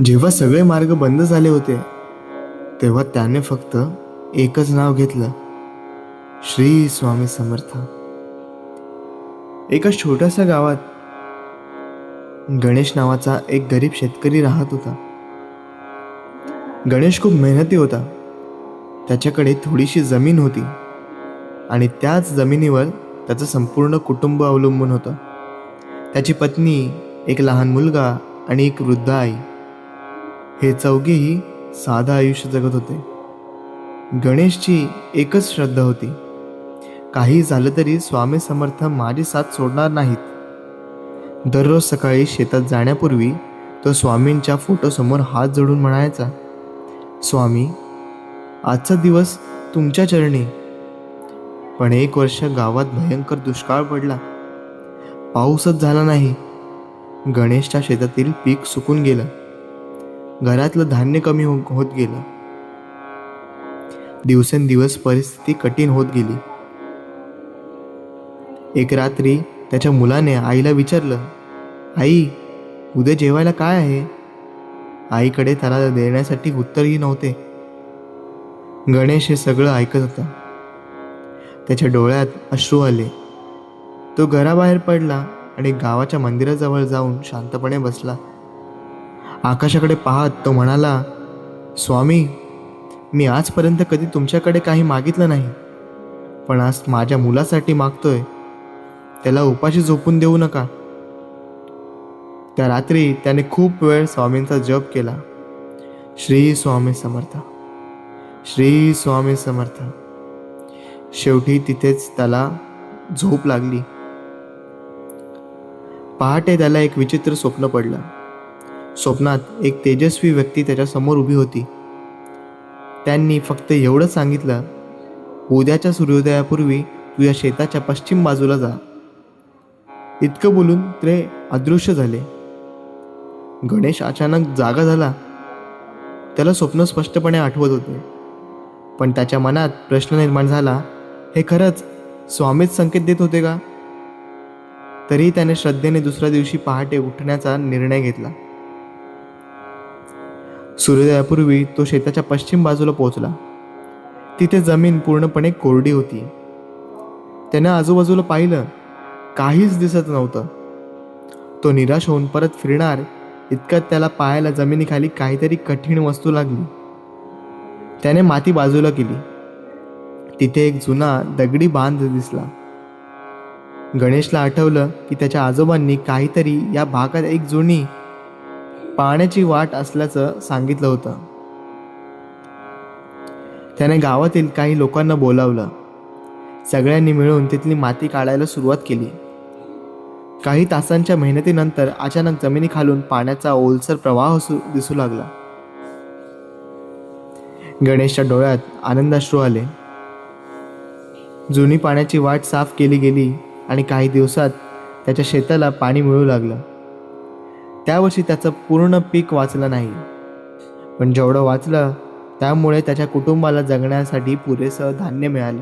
जेव्हा सगळे मार्ग बंद झाले होते तेव्हा त्याने फक्त एकच नाव घेतलं, श्री स्वामी समर्थ. एका छोट्याशा गावात गणेश नावाचा एक गरीब शेतकरी राहत होता. गणेश खूप मेहनती होता. त्याच्याकडे थोडीशी जमीन होती आणि त्याच जमिनीवर त्याचं संपूर्ण कुटुंब अवलंबून होतं. त्याची पत्नी, एक लहान मुलगा आणि एक वृद्ध आई, हे चौघेही साधं आयुष्य जगत होते. गणेशची एकच श्रद्धा होती, काही झालं तरी स्वामी समर्थ माझी साथ सोडणार नाहीत. दररोज सकाळी शेतात जाण्यापूर्वी तो स्वामींच्या फोटोसमोर हात जोडून म्हणायचा, स्वामी, आजचा दिवस तुमच्या चरणी. पण 1 वर्ष गावात भयंकर दुष्काळ पडला. पाऊसच झाला नाही. गणेशच्या शेतातील पीक सुकून गेलं. घरातलं धान्य कमी होत गेलं. दिवसेंदिवस परिस्थिती कठीण होत गेली. एक रात्री त्याच्या मुलाने आईला विचारलं, आई, उद्या जेवायला काय आहे? आईकडे त्याला देण्यासाठी उत्तरही नव्हते. गणेश हे सगळं ऐकत होता. त्याच्या डोळ्यात अश्रू आले. तो घराबाहेर पडला आणि गावाच्या मंदिराजवळ जाऊन शांतपणे बसला. आकाशाकडे पाहत तो म्हणाला, स्वामी, मी आजपर्यंत कधी तुमच्याकडे काही मागितलं नाही, पण आज माझ्या मुलासाठी मागतोय. त्याला उपाशी झोपून देऊ नका. त्या रात्री त्याने खूप वेळ स्वामींचा जप केला, श्री स्वामी समर्थ, श्री स्वामी समर्थ. शेवटी तिथेच त्याला झोप लागली. पहाटे त्याला एक विचित्र स्वप्न पडलं. स्वप्नात एक तेजस्वी व्यक्ती त्याच्या समोर उभी होती. त्यांनी फक्त एवढं सांगितलं, उद्याच्या सूर्योदयापूर्वी तू या शेताच्या पश्चिम बाजूला जा. इतकं बोलून ते अदृश्य झाले. गणेश अचानक जागा झाला. त्याला स्वप्न स्पष्टपणे आठवत होते, पण त्याच्या मनात प्रश्न निर्माण झाला, हे खरंच स्वामीच संकेत देत होते का? तरी त्याने श्रद्धेने दुसऱ्या दिवशी पहाटे उठण्याचा निर्णय घेतला. सूर्योदयापूर्वी तो शेताच्या पश्चिम बाजूला पोहोचला. तिथे जमीन पूर्णपणे कोरडी होती. त्याने आजूबाजूला पाहिलं, काहीच दिसत नव्हतं. तो निराश होऊन परत फिरणार इतक्यात त्याला पायाला जमिनीखाली काहीतरी कठीण वस्तू लागली. त्याने माती बाजूला केली. तिथे एक जुना दगडी बांध दिसला. गणेशला आठवलं की त्याच्या आजोबांनी काहीतरी या भागात एक जुनी पाण्याची वाट असल्याचं सांगितलं होतं. त्याने गावातील काही लोकांना बोलावलं. सगळ्यांनी मिळून तिथली माती काढायला सुरुवात केली. काही तासांच्या मेहनतीनंतर अचानक जमिनीखालून पाण्याचा ओलसर प्रवाह दिसू लागला. गणेशच्या डोळ्यात आनंदाश्रू आले. जुनी पाण्याची वाट साफ केली गेली आणि काही दिवसात त्याच्या शेताला पाणी मिळू लागलं. त्यावर्षी त्याचं पूर्ण पीक वाचलं नाही, पण जेवढं वाचलं त्यामुळे त्याच्या कुटुंबाला जगण्यासाठी पुरेसं धान्य मिळालं.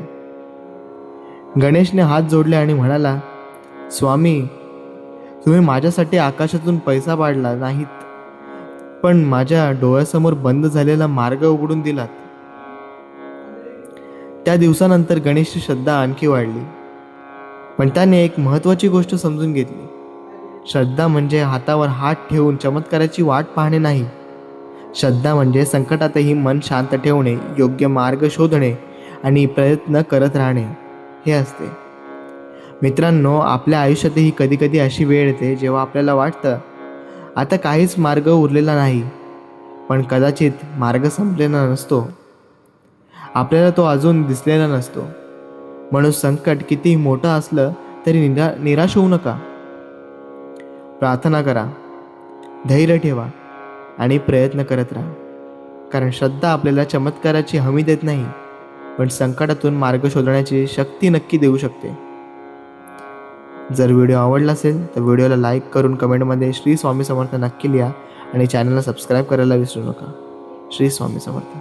गणेशने हात जोडले आणि म्हणाला, स्वामी, तुम्ही माझ्यासाठी आकाशातून पैसा पाडला नाहीत, पण माझ्या डोळ्यासमोर बंद झालेला मार्ग उघडून दिलात. त्या दिवसानंतर गणेशची श्रद्धा आणखी वाढली. पण त्याने एक महत्त्वाची गोष्ट समजून घेतली. श्रद्धा म्हणजे हातावर हात ठेवून चमत्काराची वाट पाहणे नाही. श्रद्धा म्हणजे संकटातही मन शांत ठेवणे, योग्य मार्ग शोधणे आणि प्रयत्न करत राहणे हे असते. मित्रांनो, आपल्या आयुष्यातही कधीकधी अशी वेळ येते जेव्हा आपल्याला वाटतं आता काहीच मार्ग उरलेला नाही, पण कदाचित मार्ग संपलेला नसतो. आपल्याला तो अजून दिसलेला नसतो. म्हणून संकट कितीही मोठं असलं तरी निराश होऊ नका. प्रार्थना करा, धैर्य ठेवा आणि प्रयत्न करत राहा. कारण श्रद्धा आपल्याला चमत्काराची हमी देत नाही, पण संकटातून मार्ग शोधण्याची शक्ती नक्की देऊ शकते. जर व्हिडिओ आवडला असेल तर व्हिडिओला लाईक करून कमेंटमध्ये श्री स्वामी समर्थ नक्की लिहा आणि चॅनलला सबस्क्राईब करायला विसरू नका. श्री स्वामी समर्थ.